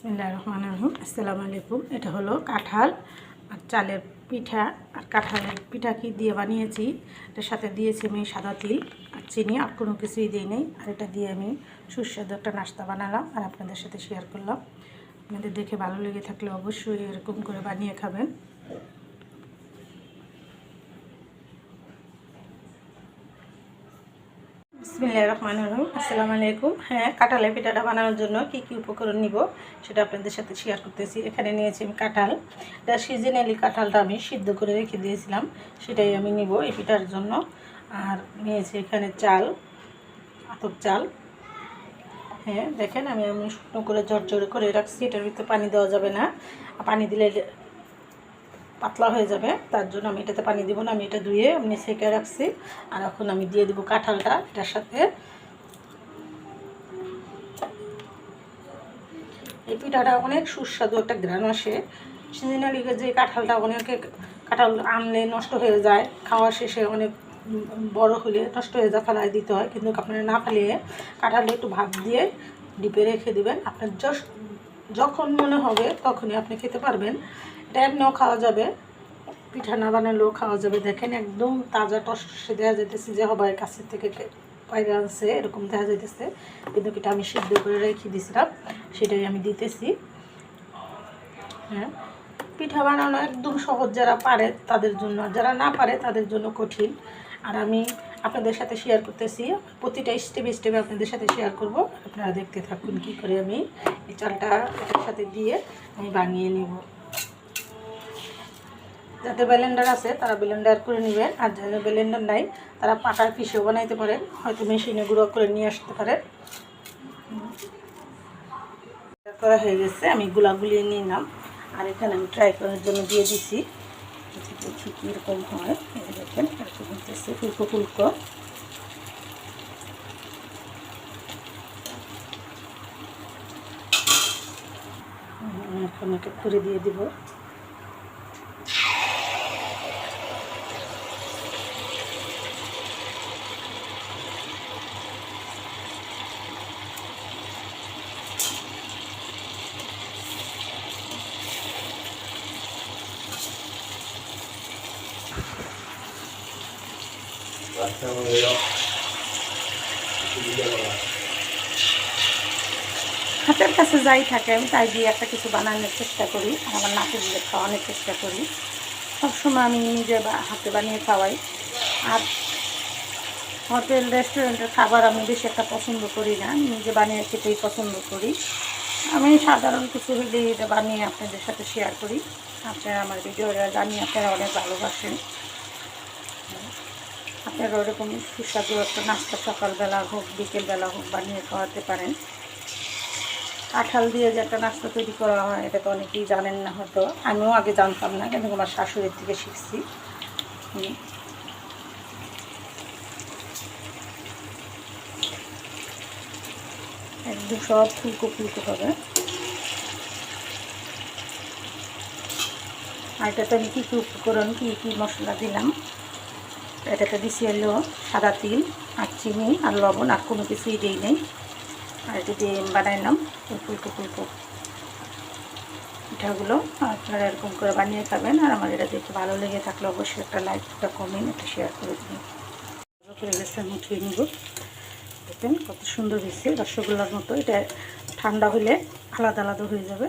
বিসমিল্লাহির রহমানির রহিম। আসসালামু আলাইকুম। এটা হলো কাঁঠাল আর চালের পিঠা। আর কাঁঠালের পিঠা কি দিয়ে বানিয়েছি, এটার সাথে দিয়েছি আমি সাদা তিল আর চিনি, আর কোনো কিছুই দিই নেই। আর এটা দিয়ে আমি সুস্বাদু একটা নাস্তা বানালাম আর আপনাদের সাথে শেয়ার করলাম। আপনাদের দেখে ভালো লেগে থাকলে অবশ্যই এরকম করে বানিয়ে খাবেন। বিসমিল্লাহির রহমানির রহিম। আসসালামু আলাইকুম। হ্যাঁ, কাঁঠালের পিঠাটা বানানোর জন্য কি কি উপকরণ নিব সেটা আপনাদের সাথে শেয়ার করতেছি। এখানে নিয়েছি আমি কাঁঠাল। এটা সিজনালি কাঁঠালটা আমি সিদ্ধ করে রেখে দিয়েছিলাম, সেটাই আমি নিব এই পিঠার জন্য। আর নিয়েছি এখানে চাল, আতপ চাল। হ্যাঁ দেখেন, আমি শুকনো করে ঝরঝরে করে রাখছি। এটার ভিতরে পানি দেওয়া যাবে না, পানি দিলে পাতলা হয়ে যাবে, তার জন্য আমি এটাতে পানি দিব না। আমি এটা ধুয়ে আমি সেঁকে রাখছি। আর এখন আমি দিয়ে দিব কাঁঠালটা এটার সাথে। এই পিঠাটা অনেক সুস্বাদু একটা ঘ্রাণ আসে। সিজনালি যে কাঁঠালটা অনেকে কাঁঠাল আনলে নষ্ট হয়ে যায়, খাওয়া শেষে অনেক বড় হলে নষ্ট হয়ে যায়, ফেলাই দিতে হয়। কিন্তু আপনারা না ফেলিয়ে কাঁঠালটা একটু ভাপ দিয়ে ডিপে রেখে দেবেন। আপনার যখন মনে হবে তখনই আপনি খেতে পারবেন। এটা এমনিও খাওয়া যাবে, পিঠা না বানালেও খাওয়া যাবে। দেখেন একদম তাজা টসটসে দেওয়া যেতেছে, যে হবাই কাছের থেকে পাইরে আনছে এরকম দেখা যাইতেছে। কিন্তু এটা আমি সিদ্ধ করে রেখে দিয়েছিলাম, সেটাই আমি দিতেছি। হ্যাঁ, পিঠা বানানো একদম সহজ, যারা পারে তাদের জন্য, যারা না পারে তাদের জন্য কঠিন। আর আমি আপনাদের সাথে শেয়ার করতেছি, প্রতিটা স্টেপ স্টেপে আপনাদের সাথে শেয়ার করব। আপনারা দেখতে থাকুন কী করে আমি এই চালটা এটার সাথে দিয়ে আমি বানিয়ে নেব। যাদের ব্লেন্ডার আছে তারা ব্লেন্ডার করে নেবেন, আর যাদের ব্লেন্ডার নাই তারা পাটার পিসেও বানাইতে পারেন, হয়তো মেশিনে গুঁড়ো করে নিয়ে আসতে পারেন। করা হয়ে গেছে, আমি গুলিয়ে নিলাম। আর এখানে আমি ট্রাই করার জন্য দিয়ে দিছি, দেখি কীরকম হয়। দেখেন এরকম হতেছে ফুলকো ফুলকো। এখন একটা করে দিয়ে দিব। হাতের কাছে যাই থাকে আমি তাই দিয়ে একটা কিছু বানানোর চেষ্টা করি, আর আমার নাতিদের খাওয়ানোর চেষ্টা করি। সবসময় আমি নিজে হাতে বানিয়ে খাওয়াই। আর হোটেল রেস্টুরেন্টের খাবার আমি বেশি একটা পছন্দ করি না, আমি নিজে বানিয়ে খেতেই পছন্দ করি। আমি সাধারণ কিছু হলে এটা বানিয়ে আপনাদের সাথে শেয়ার করি। আপনারা আমার ভিডিওটা জানি আপনারা অনেক ভালোবাসেন। আপনারা ওরকম সুস্বাদু একটা নাস্তা সকালবেলা হোক বিকেলবেলা হোক বানিয়ে খাওয়াতে পারেন। কাঁঠাল দিয়ে যে একটা নাস্তা তৈরি করা হয় এটা তো অনেকেই জানেন না, হয়তো আমিও আগে জানতাম না, কিন্তু আমার শাশুড়ির থেকে শিখছি। একদম সব ফুলকো ফুলকো হবে। আর এটাতে আমি কী কী উপকরণ কী কী মশলা দিলাম, এটাতে দিছি হলো সাদা তিল আর চিনি আর লবণ, আর কোনো কিছুই দিই নেই। আর এটা দিয়ে বানাইলাম ফুলকো ফুলকো পিঠাগুলো। আপনারা এরকম করে বানিয়ে খাবেন। আর আমার এটা দেখতে ভালো লেগে থাকলে অবশ্যই একটা লাইক, একটা কমেন্ট, একটা শেয়ার করে দেবেন। করে গেছে আমি উঠিয়ে নিব। দেখেন কত সুন্দর হয়েছে, রসগোল্লার মতো। এটা ঠান্ডা হলে আলাদা আলাদা হয়ে যাবে।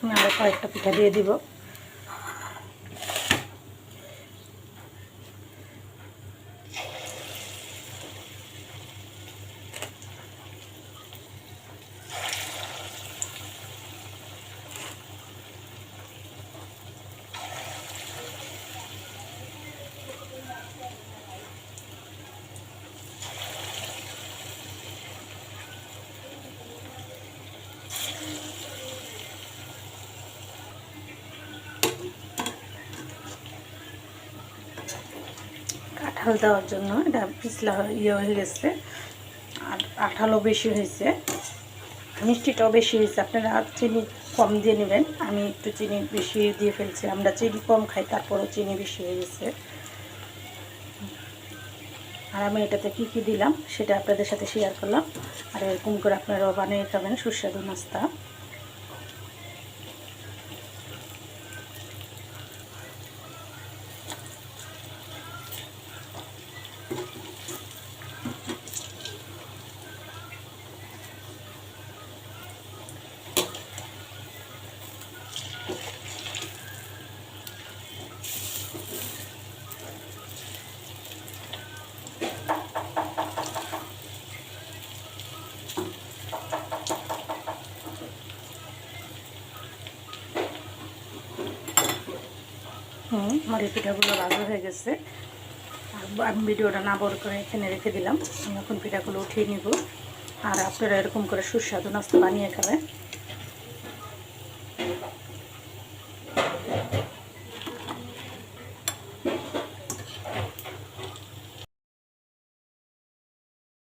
আমি আরও কয়েকটা পিঠা দিয়ে দিব। কাঁঠাল দেওয়ার জন্য এটা পিছলা হয়ে গেছে, আর আঠালো বেশি হয়েছে, মিষ্টিটাও বেশি হয়েছে। আপনারা চিনি কম দিয়ে নেবেন। আমি একটু চিনি বেশি দিয়ে ফেলছি, আমরা চিনি কম খাই, তারপরও চিনি বেশি হয়ে গেছে। আর আমি এটাতে কী কী দিলাম সেটা আপনাদের সাথে শেয়ার করলাম। আর এরকম করে আপনারাও বানিয়ে খাবেন সুস্বাদু নাস্তা। আমার এই পিঠাগুলো ভাজা হয়ে গেছে। আর আমি ভিডিওটা না বড় করে এখানে রেখে দিলাম। আমি এখন পিঠাগুলো উঠিয়ে নিব। আর আপনারা এরকম করে সুস্বাদু নাস্তা বানিয়ে খাবেন।